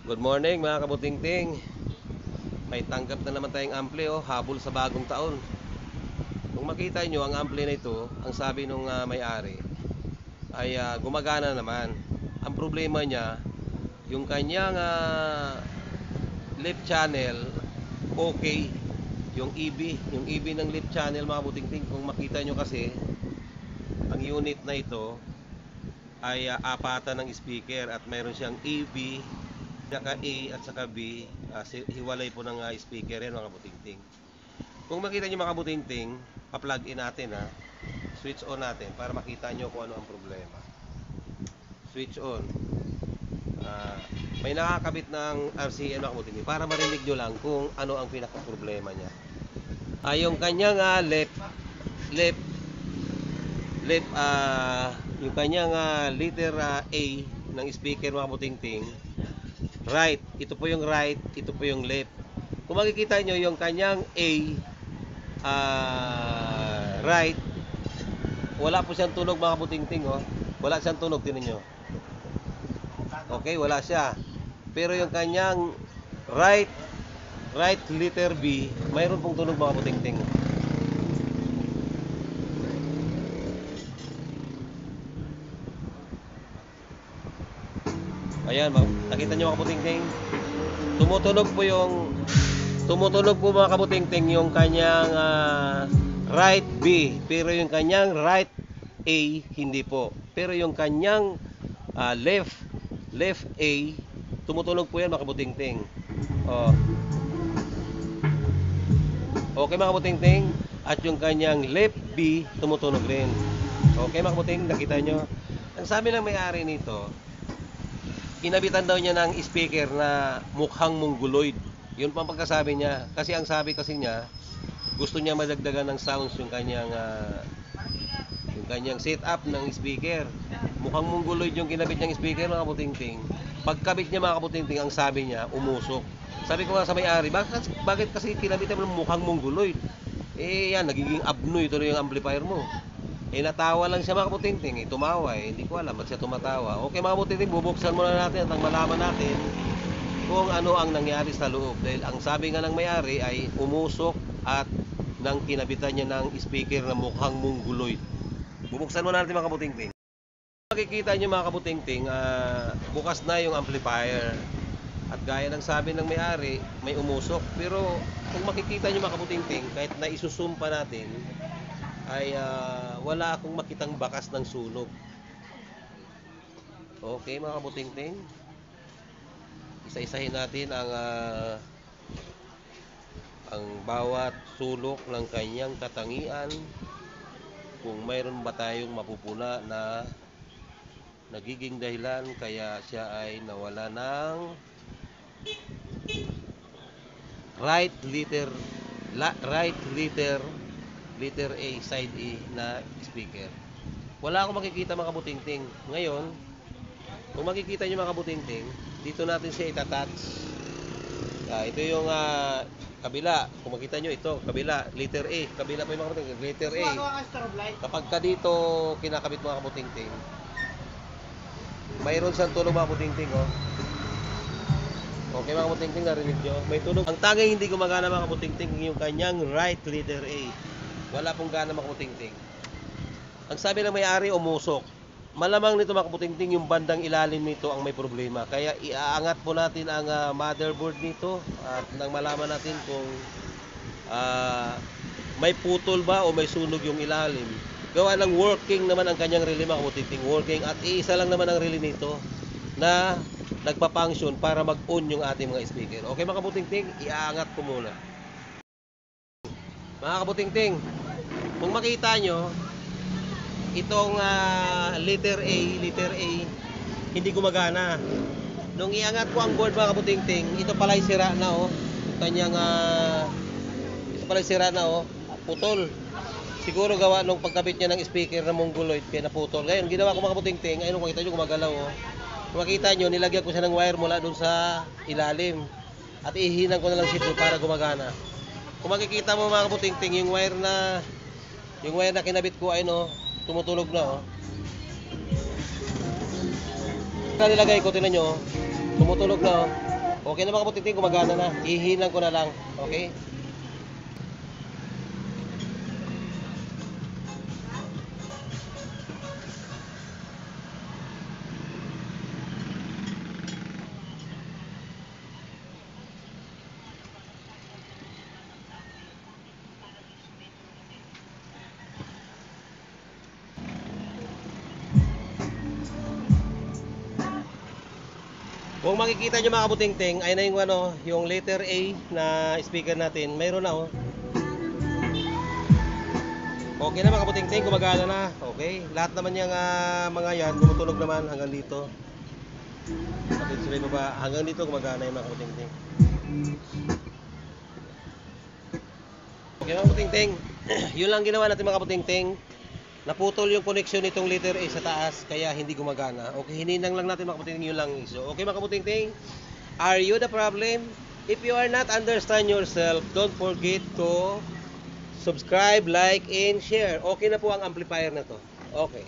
Good morning mga kabutingting. May tanggap na naman tayong ampli habol sa bagong taon. Kung makita nyo ang ampli na ito, ang sabi nung may-ari ay gumagana naman. Ang problema niya, yung kanyang left channel okay, yung EB ng left channel mga kabutingting. Kung makita nyo kasi, ang unit na ito ay apatan ng speaker at mayroon siyang EB saka A at saka B, hiwalay po ng speaker yan mga kabutingting. Kung makita nyo mga kabutingting, pa-plug in natin switch on natin para makita nyo kung ano ang problema. Switch on. May nakakabit ng RCA mga kabutingting para marinig nyo lang kung ano ang pinaka problema nya. Yung kanyang left yung kanyang letter A ng speaker mga kabutingting, right, ito po yung right, ito po yung left. Kung makikita nyo yung kanyang A, right, wala po siyang tunog mga kabutingting wala siyang tunog, tinan nyo. Okay, wala siya. Pero yung kanyang right letter B, mayroon pong tunog mga kabutingting. Ayan, nakita nyo mga kabutingting, tumutunog po mga kabutingting yung kanyang right B, pero yung kanyang right A hindi po. Pero yung kanyang left A, tumutunog po yan mga kabutingting. Okay mga kabutingting, at yung kanyang left B tumutunog rin. Okay mga kabutingting, nakita nyo. Ang sabi ng may-ari nito, kinabitan daw niya ng speaker na mukhang mongoloid. Yun pang pagkasabi niya. Kasi ang sabi kasi niya, gusto niya madagdagan ng sounds yung kanyang setup ng speaker. Mukhang mongoloid yung kinabit niyang speaker mga kabutingting. Pagkabit niya mga kabutingting, ang sabi niya, umusok. Sabi ko nga sa may-ari, bakit kasi kinabit niya mukhang mongoloid? Yan, nagiging abnoy tuloy yung amplifier mo. Natawa lang siya mga kabutingting, tumawa hindi ko alam ba't siya tumatawa. Okay mga kabutingting, bubuksan muna natin at malaman natin kung ano ang nangyari sa loob. Dahil ang sabi nga ng may-ari ay umusok at nang kinabitan niya ng speaker na mukhang mongoloid. Bubuksan muna natin mga kabutingting. Makikita niyo mga kabutingting, bukas na yung amplifier. At gaya ng sabi ng may-ari, may umusok. Pero kung makikita niyo mga kabutingting, kahit na isusum pa natin, ay wala akong makitang bakas ng sunog. Okay mga kabutingting, isa-isahin natin ang bawat sulok ng kanyang katangian, kung mayroon ba tayong mapupuna na nagiging dahilan kaya siya ay nawala ng right letter A, side A na speaker. Wala akong makikita mga kabutingting. Ngayon, kung makikita nyo mga kabutingting, dito natin siya itatouch. Ito yung kabila. Kung makita nyo, ito, kabila, letter A. Kabila pa yung mga kabutingting, letter A. Kapag ka dito kinakabit mga kabutingting, mayroon siyang tunog mga kabutingting Okay mga kabutingting, narinig nyo? May tunog. Ang tanging hindi gumagana mga kabutingting, yung kanyang right letter A. Wala pong gana mga kabutingting. Ang sabi ng may-ari, umusok. Malamang nito mga kabutingting, yung bandang ilalim nito ang may problema. Kaya iaangat po natin ang motherboard nito at nang malaman natin kung may putol ba o may sunog yung ilalim. Gawa ng working naman ang kanyang relay mga kabutingting. Working at iisa lang naman ang relay nito na nagpa-function para mag-on yung ating mga speaker. Okay mga kabutingting, iaangat ko muna. Mga kabutingting, kung makita nyo, itong letter A, hindi gumagana. Nung iangat ko ang board mga kabutingting, ito pala ay sira na kanyang ito pala ay sira na putol. Siguro gawa nung pagkabit niya ng speaker na mongoloid kaya naputol. Ngayon, ginawa ko mga kabutingting, ayun kung makita nyo gumagalaw Kung makita nyo, nilagyan ko siya ng wire mula dun sa ilalim. At ihinan ko na lang siya para gumagana. Kung makikita mo mga kabutingting, yung wire na kinabit ko ay tumutunog na nilagay ko, tinan nyo, tumutunog na Okay na mga kaputing-ting, gumagana na. Ihinan ko na lang. Okay? Kung makikita nyo mga kabuting-ting, ay na yung, yung letter A na speaker natin. Mayroon na oh. Okay na mga kabuting-ting, gumagana na. Okay. Lahat naman yung mga yan, tumutunog naman hanggang dito. Kapit sila yung baba. Hanggang dito gumagana yung mga kabuting-ting. Okay mga kabuting-ting. Yun lang ginawa natin mga kabuting-ting. Naputol yung connection nitong letter A sa taas, kaya hindi gumagana. Okay, hininang lang natin mga kabuting-ting, yun lang issue. Okay mga kabuting-ting, are you the problem? If you are not understand yourself, don't forget to subscribe, like, and share. Okay na po ang amplifier na to. Okay.